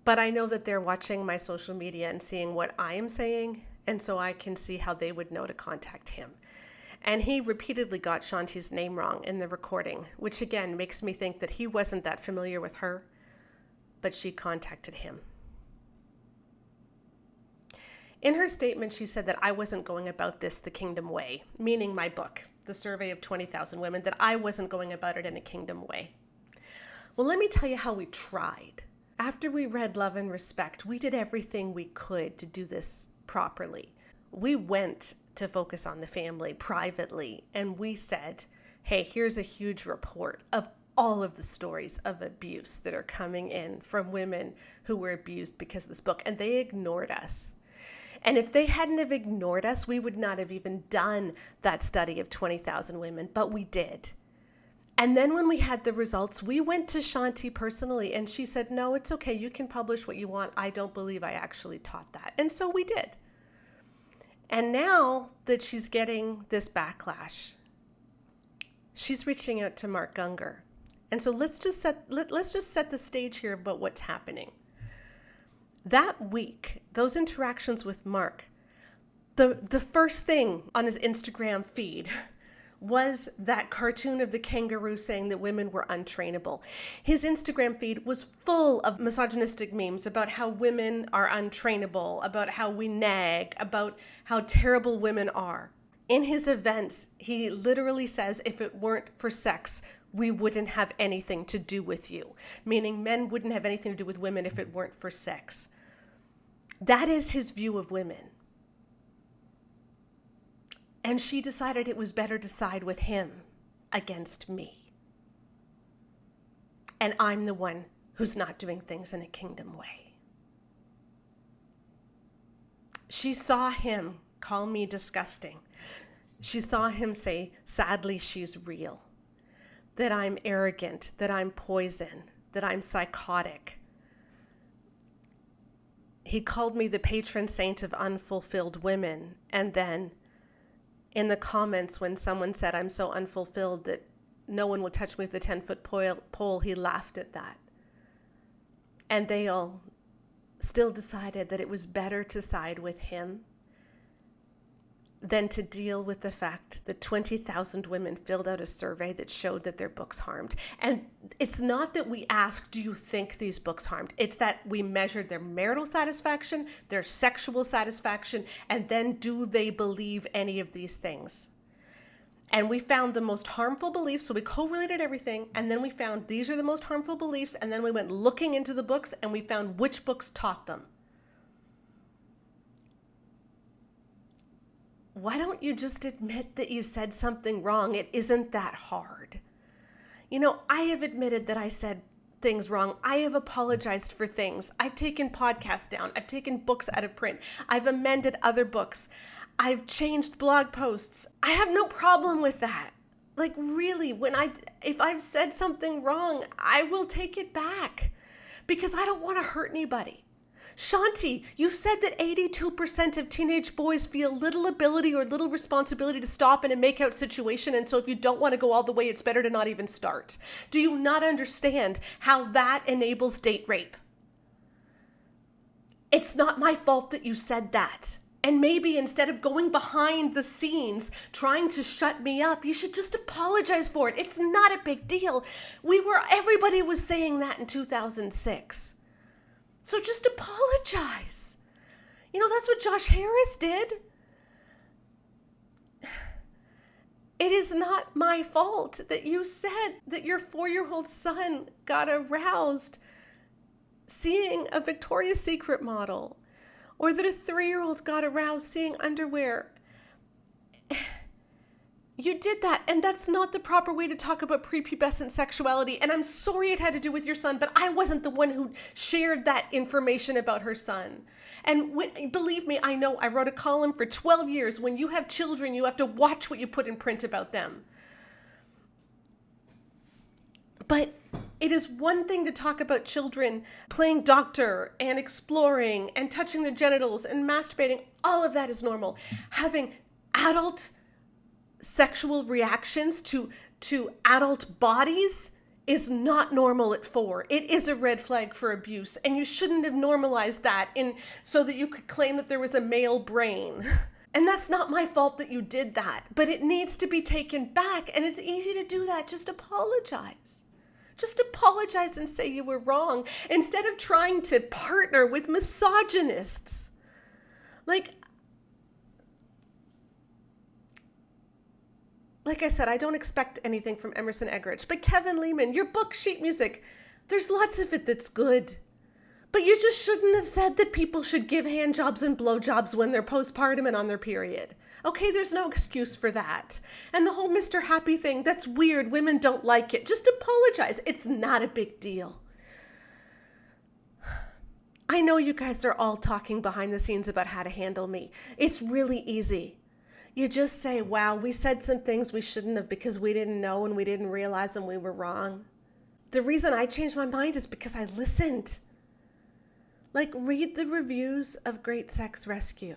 but I know that they're watching my social media and seeing what I am saying, and so I can see how they would know to contact him. And he repeatedly got Shaunti's name wrong in the recording, which again makes me think that he wasn't that familiar with her, but she contacted him. In her statement, she said that I wasn't going about this the kingdom way, meaning my book, The Survey of 20,000 Women, that I wasn't going about it in a kingdom way. Well, let me tell you how we tried. After we read Love and Respect, we did everything we could to do this properly. We went to focus on the family privately, and we said, hey, here's a huge report of all of the stories of abuse that are coming in from women who were abused because of this book, and they ignored us. And if they hadn't have ignored us, we would not have even done that study of 20,000 women, but we did. And then when we had the results, we went to Shaunti personally, and she said, no, it's okay, you can publish what you want. I don't believe I actually taught that. And so we did. And now that she's getting this backlash, she's reaching out to Mark Gungor. And so let's just set the stage here about what's happening. That week, those interactions with Mark, the first thing on his Instagram feed was that cartoon of the kangaroo saying that women were untrainable. His Instagram feed was full of misogynistic memes about how women are untrainable, about how we nag, about how terrible women are. In his events, he literally says, if it weren't for sex, we wouldn't have anything to do with you. Meaning men wouldn't have anything to do with women if it weren't for sex. That is his view of women. And she decided it was better to side with him against me. And I'm the one who's not doing things in a kingdom way. She saw him call me disgusting. She saw him say, sadly, she's real. That I'm arrogant, that I'm poison, that I'm psychotic. He called me the patron saint of unfulfilled women, and then in the comments, when someone said, I'm so unfulfilled that no one will touch me with a 10-foot pole, he laughed at that. And they all still decided that it was better to side with him than to deal with the fact that 20,000 women filled out a survey that showed that their books harmed. And it's not that we asked, do you think these books harmed? It's that we measured their marital satisfaction, their sexual satisfaction, and then do they believe any of these things? And we found the most harmful beliefs, so we correlated everything, and then we found these are the most harmful beliefs, and then we went looking into the books, and we found which books taught them. Why don't you just admit that you said something wrong? It isn't that hard. You know, I have admitted that I said things wrong. I have apologized for things. I've taken podcasts down. I've taken books out of print. I've amended other books. I've changed blog posts. I have no problem with that. Like really, if I've said something wrong, I will take it back because I don't want to hurt anybody. Shaunti, you said that 82% of teenage boys feel little ability or little responsibility to stop in a makeout situation, and so if you don't want to go all the way, it's better to not even start. Do you not understand how that enables date rape? It's not my fault that you said that. And maybe instead of going behind the scenes trying to shut me up, you should just apologize for it. It's not a big deal. Everybody was saying that in 2006. So just apologize. That's what Josh Harris did. It is not my fault that you said that your 4-year-old son got aroused seeing a Victoria's Secret model, or that a 3-year-old got aroused seeing underwear. You did that, and that's not the proper way to talk about prepubescent sexuality, and I'm sorry it had to do with your son, but I wasn't the one who shared that information about her son. And believe me, I know, I wrote a column for 12 years. When you have children, you have to watch what you put in print about them. But it is one thing to talk about children playing doctor and exploring and touching their genitals and masturbating. All of that is normal. Having adult sexual reactions to adult bodies is not normal at 4. It is a red flag for abuse, and you shouldn't have normalized that so that you could claim that there was a male brain. And that's not my fault that you did that, but it needs to be taken back, and it's easy to do that. Just apologize. Just apologize and say you were wrong, instead of trying to partner with misogynists. Like I said, I don't expect anything from Emerson Eggerichs, but Kevin Lehman, your book, Sheet Music, there's lots of it that's good. But you just shouldn't have said that people should give handjobs and blowjobs when they're postpartum and on their period. Okay, there's no excuse for that. And the whole Mr. Happy thing, that's weird. Women don't like it. Just apologize. It's not a big deal. I know you guys are all talking behind the scenes about how to handle me. It's really easy. You just say, wow, we said some things we shouldn't have because we didn't know and we didn't realize and we were wrong. The reason I changed my mind is because I listened. Read the reviews of Great Sex Rescue.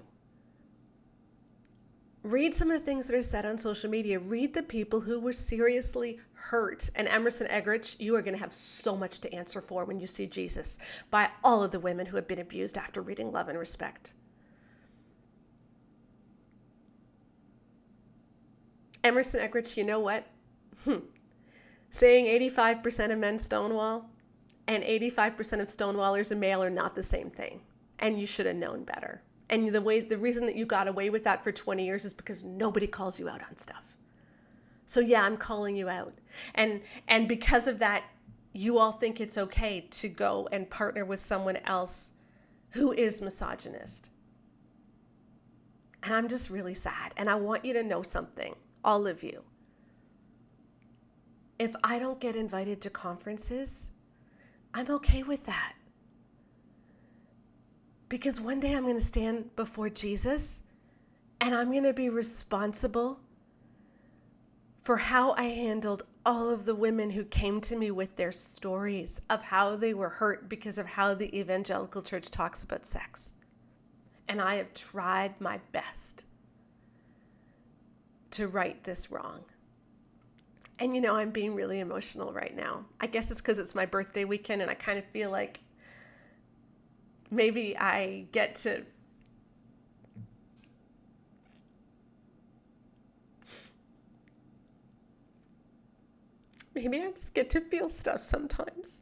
Read some of the things that are said on social media. Read the people who were seriously hurt. And Emerson Eggerichs, you are going to have so much to answer for when you see Jesus by all of the women who have been abused after reading Love and Respect. Emerson Eggerichs, you know what? Saying 85% of men stonewall and 85% of stonewallers are male are not the same thing. And you should have known better. And the reason that you got away with that for 20 years is because nobody calls you out on stuff. So yeah, I'm calling you out. And because of that, you all think it's okay to go and partner with someone else who is misogynist. And I'm just really sad. And I want you to know something. All of you. If I don't get invited to conferences, I'm okay with that. Because one day I'm going to stand before Jesus and I'm going to be responsible for how I handled all of the women who came to me with their stories of how they were hurt because of how the evangelical church talks about sex. And I have tried my best to right this wrong. And I'm being really emotional right now. I guess it's because it's my birthday weekend and I kind of feel like maybe I get to just get to feel stuff sometimes.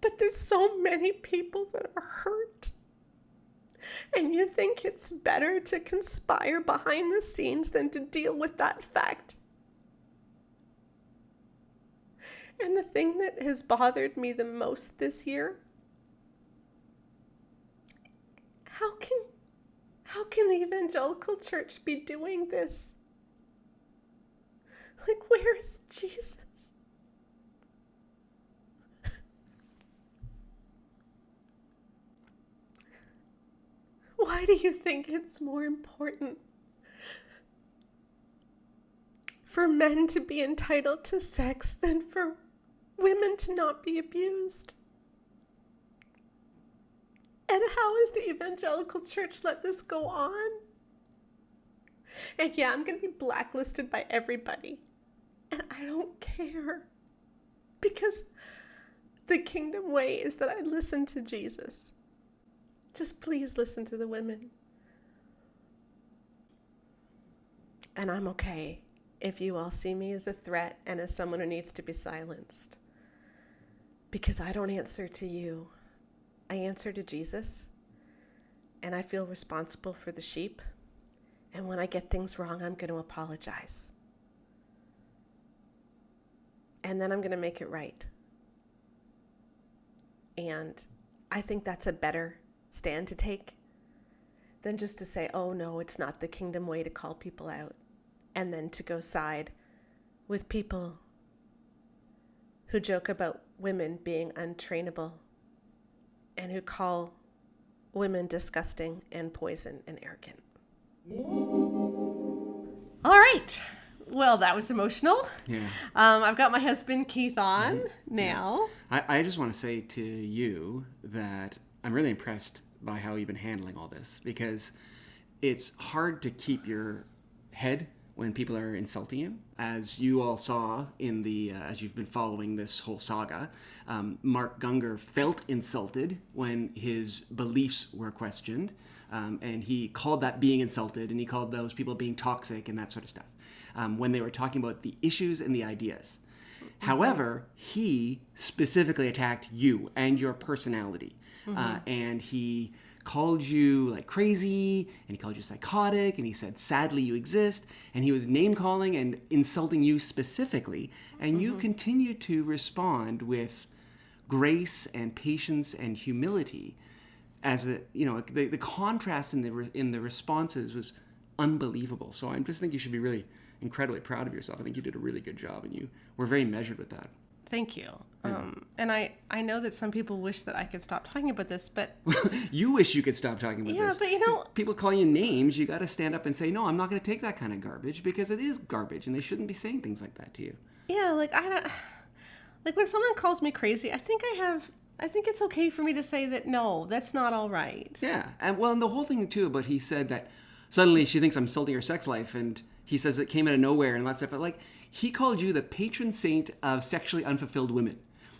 But there's so many people that are hurt. And you think it's better to conspire behind the scenes than to deal with that fact. And the thing that has bothered me the most this year, how can the evangelical church be doing this? Where is Jesus? Why do you think it's more important for men to be entitled to sex than for women to not be abused? And how has the evangelical church let this go on? And yeah, I'm going to be blacklisted by everybody. And I don't care. Because the kingdom way is that I listen to Jesus. Just please listen to the women. And I'm okay if you all see me as a threat and as someone who needs to be silenced. Because I don't answer to you. I answer to Jesus. And I feel responsible for the sheep. And when I get things wrong, I'm going to apologize. And then I'm going to make it right. And I think that's a better stand to take than just to say, oh no, it's not the kingdom way to call people out. And then to go side with people who joke about women being untrainable and who call women disgusting and poison and arrogant. All right. Well, that was emotional. Yeah. I've got my husband Keith on now. I just want to say to you that I'm really impressed by how you've been handling all this, because it's hard to keep your head when people are insulting you. As you all saw in the, as you've been following this whole saga, Mark Gungor felt insulted when his beliefs were questioned, and he called that being insulted, and he called those people being toxic and that sort of stuff, when they were talking about the issues and the ideas. However, he specifically attacked you and your personality, and he called you like crazy, and he called you psychotic, and he said, sadly you exist, and he was name calling and insulting you specifically, and you continued to respond with grace and patience and humility. As a, you know, the contrast in the responses was unbelievable. So I just think you should be really incredibly proud of yourself. I think you did a really good job, and you were very measured with that. Thank you. And I know that some people wish that I could stop talking about this, but... You wish you could stop talking about this. Yeah, but you know... If people call you names, you got to stand up and say, no, I'm not going to take that kind of garbage, because it is garbage, and they shouldn't be saying things like that to you. Yeah, like, I don't... Like, when someone calls me crazy, I think it's okay for me to say that, no, that's not all right. Yeah, and well, and the whole thing, too, but he said that suddenly she thinks I'm insulting her sex life, and he says it came out of nowhere and all that stuff, but like... He called you the patron saint of sexually unfulfilled women,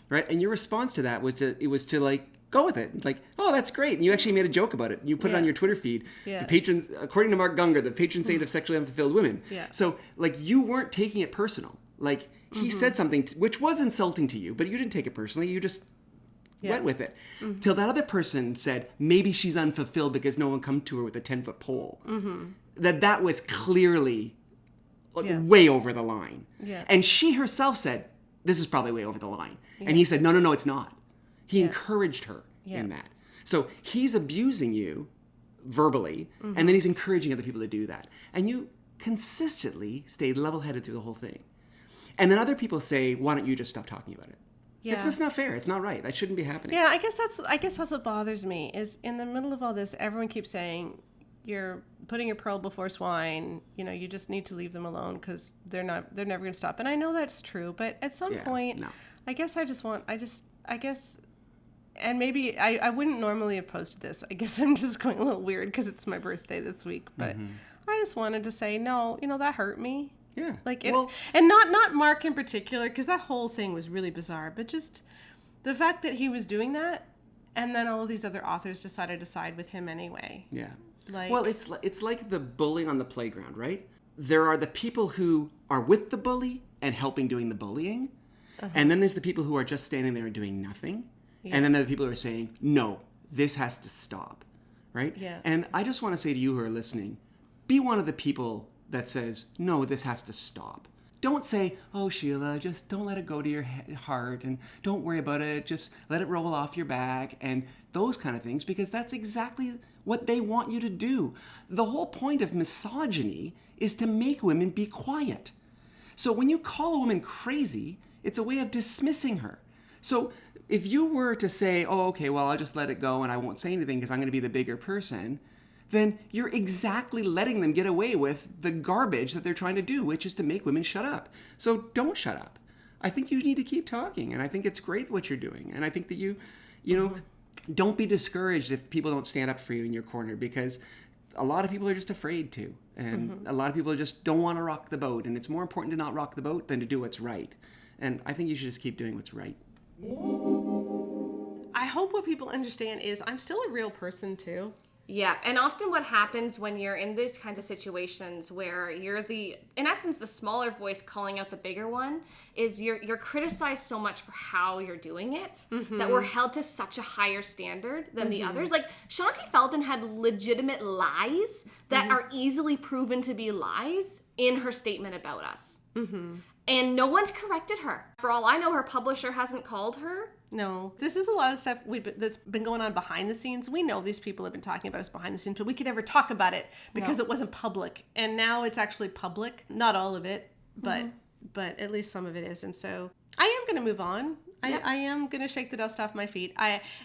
right? And your response to that was to like go with it. Like, oh, that's great. And you actually made a joke about it. You put it on your Twitter feed. Yeah. The patrons, according to Mark Gungor, the patron saint of sexually unfulfilled women. Yeah. So like you weren't taking it personal. Like he said something which was insulting to you, but you didn't take it personally. You just went with it. Till that other person said, maybe she's unfulfilled because no one come to her with a 10-foot pole. That was clearly way over the line. Yeah. And she herself said, this is probably way over the line. Yeah. And he said, no, it's not. He encouraged her in that. So he's abusing you verbally, and then he's encouraging other people to do that. And you consistently stayed level-headed through the whole thing. And then other people say, why don't you just stop talking about it? Yeah. It's just not fair. It's not right. That shouldn't be happening. Yeah, I guess that's what bothers me, is in the middle of all this, everyone keeps saying, you're putting your pearl before swine, you know, you just need to leave them alone because they're never going to stop. And I know that's true, but at some point, I guess and maybe I wouldn't normally have posted this. I guess I'm just going a little weird because it's my birthday this week, but I just wanted to say, no, you know, that hurt me. Yeah. Like, and not Mark in particular, because that whole thing was really bizarre, but just the fact that he was doing that, and then all of these other authors decided to side with him anyway. Yeah. Like, well, it's like the bullying on the playground, right? There are the people who are with the bully and helping doing the bullying. And then there's the people who are just standing there and doing nothing. Yeah. And then there are the people who are saying, no, this has to stop, right? Yeah. And I just want to say to you who are listening, be one of the people that says, no, this has to stop. Don't say, oh, Sheila, just don't let it go to your heart and don't worry about it. Just let it roll off your back and those kind of things, because that's exactly what they want you to do. The whole point of misogyny is to make women be quiet. So when you call a woman crazy, it's a way of dismissing her. So if you were to say, oh, okay, well, I'll just let it go and I won't say anything because I'm going to be the bigger person, then you're exactly letting them get away with the garbage that they're trying to do, which is to make women shut up. So don't shut up. I think you need to keep talking, and I think it's great what you're doing. And I think that you know, don't be discouraged if people don't stand up for you in your corner, because a lot of people are just afraid to. And a lot of people just don't want to rock the boat. And it's more important to not rock the boat than to do what's right. And I think you should just keep doing what's right. I hope what people understand is I'm still a real person too. Yeah, and often what happens when you're in these kinds of situations where you're in essence, the smaller voice calling out the bigger one, is you're criticized so much for how you're doing it that we're held to such a higher standard than the others. Like, Shaunti Feldhahn had legitimate lies that are easily proven to be lies in her statement about us. And no one's corrected her. For all I know, her publisher hasn't called her. No, this is a lot of stuff that's been going on behind the scenes. We know these people have been talking about us behind the scenes, but we could never talk about it because it wasn't public. And now it's actually public. Not all of it, but at least some of it is. And so I am going to move on. I am going to shake the dust off my feet.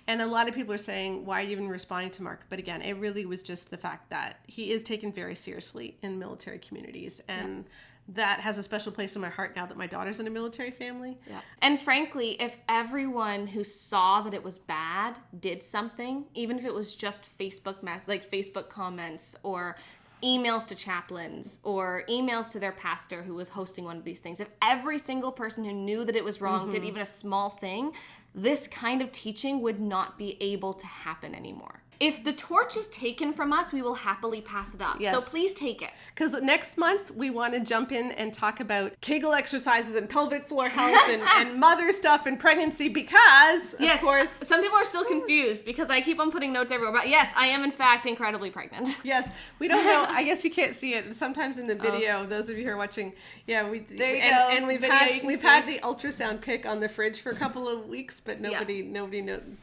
And a lot of people are saying, why are you even responding to Mark? But again, it really was just the fact that he is taken very seriously in military communities. And that has a special place in my heart now that my daughter's in a military family. Yeah. And frankly, if everyone who saw that it was bad did something, even if it was just Facebook comments or emails to chaplains or emails to their pastor who was hosting one of these things, if every single person who knew that it was wrong did even a small thing, this kind of teaching would not be able to happen anymore. If the torch is taken from us, we will happily pass it up. Yes. So please take it. Because next month, we want to jump in and talk about Kegel exercises and pelvic floor health and mother stuff and pregnancy because, of course... Some people are still confused because I keep on putting notes everywhere. But yes, I am in fact incredibly pregnant. Yes, we don't know. I guess you can't see it. Sometimes in the video, those of you who are watching, there you go. And we've had the ultrasound pic on the fridge for a couple of weeks, but nobody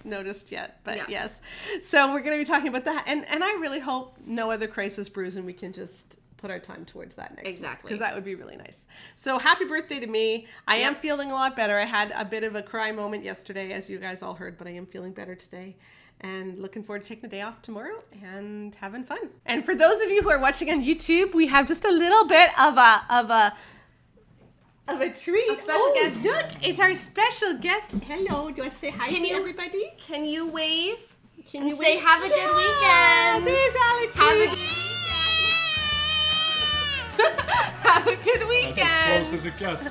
noticed yet. But yes, so we're going to be talking about that, and I really hope no other crisis brews, and we can just put our time towards that next week, because that would be really nice. So happy birthday to me. I am feeling a lot better. I had a bit of a cry moment yesterday, as you guys all heard, but I am feeling better today. And looking forward to taking the day off tomorrow and having fun. And for those of you who are watching on YouTube, we have just a little bit of a treat. A special guest. Look, it's our special guest. Hello, do you want to say hi to everybody? Can you wave? Can you say have a good weekend? There's Alex. Have a good weekend. That's as close as it gets.